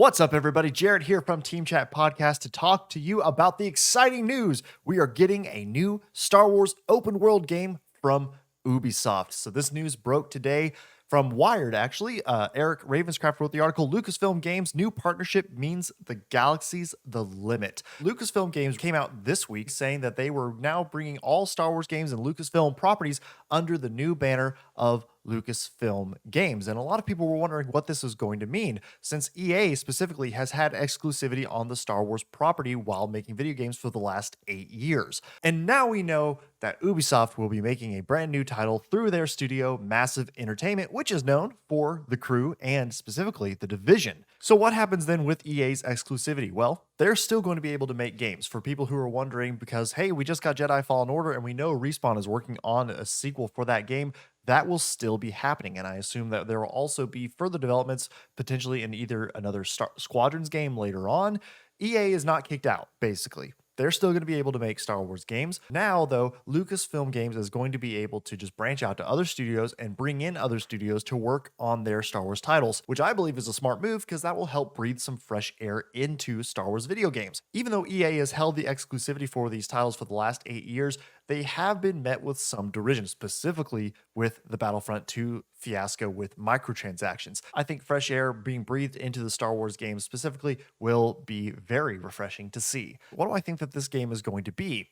What's up, everybody? Jared here from Team Chat Podcast to talk to you about the exciting news. We are getting a new Star Wars open world game from Ubisoft. So this news broke today from Wired, actually. Eric Ravenscraft wrote the article, Lucasfilm Games' new partnership means the galaxy's the limit. Lucasfilm Games came out this week saying that they were now bringing all Star Wars games and Lucasfilm properties under the new banner of Lucasfilm Games. And a lot of people were wondering what this is going to mean, since EA specifically has had exclusivity on the Star Wars property while making video games for the last 8 years. And now we know that Ubisoft will be making a brand new title through their studio, Massive Entertainment, which is known for The Crew and specifically The Division. So what happens then with EA's exclusivity? Well, they're still going to be able to make games for people who are wondering because, hey, we just got Jedi Fallen Order and we know Respawn is working on a sequel for that game. That will still be happening. And I assume that there will also be further developments potentially in either another Squadrons game later on. EA is not kicked out, basically. They're still going to be able to make Star Wars games. Now, though, Lucasfilm Games is going to be able to just branch out to other studios and bring in other studios to work on their Star Wars titles, which I believe is a smart move because that will help breathe some fresh air into Star Wars video games. Even though EA has held the exclusivity for these titles for the last 8 years, they have been met with some derision, specifically with the Battlefront 2 fiasco with microtransactions. I think fresh air being breathed into the Star Wars games specifically will be very refreshing to see. What do I think that this game is going to be?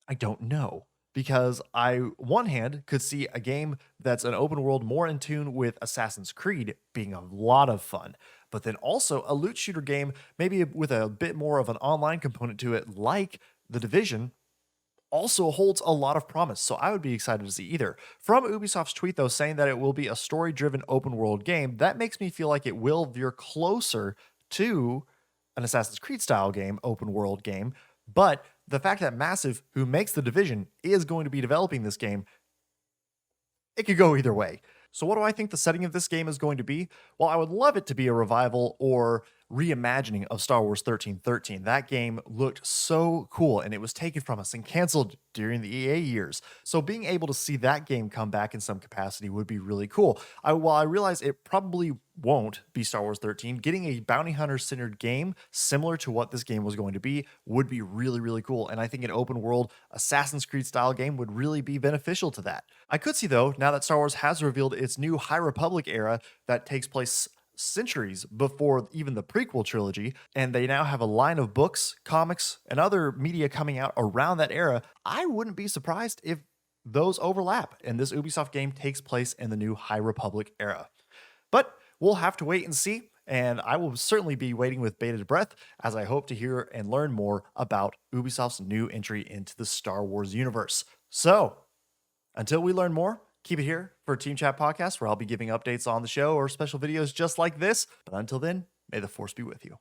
I don't know. Because I, one hand, could see a game that's an open world more in tune with Assassin's Creed being a lot of fun, but then also a loot shooter game, maybe with a bit more of an online component to it, like The Division, also holds a lot of promise, so I would be excited to see either. From Ubisoft's tweet, though, saying that it will be a story-driven open-world game, that makes me feel like it will veer closer to an Assassin's Creed-style game, open-world game, but the fact that Massive, who makes The Division, is going to be developing this game, it could go either way. So what do I think the setting of this game is going to be? Well, I would love it to be a revival or reimagining of Star Wars 1313. That game looked so cool and it was taken from us and canceled during the EA years. So being able to see that game come back in some capacity would be really cool. While I realize it probably won't be Star Wars 13, getting a bounty hunter centered game similar to what this game was going to be would be really, really cool. And I think an open world Assassin's Creed style game would really be beneficial to that. I could see, though, now that Star Wars has revealed its new High Republic era that takes place centuries before even the prequel trilogy, and they now have a line of books, comics, and other media coming out around that era, I wouldn't be surprised if those overlap and this Ubisoft game takes place in the new High Republic era. But we'll have to wait and see, and I will certainly be waiting with bated breath as I hope to hear and learn more about Ubisoft's new entry into the Star Wars universe. So, until we learn more, keep it here for Team Chat Podcast, where I'll be giving updates on the show or special videos just like this. But until then, may the Force be with you.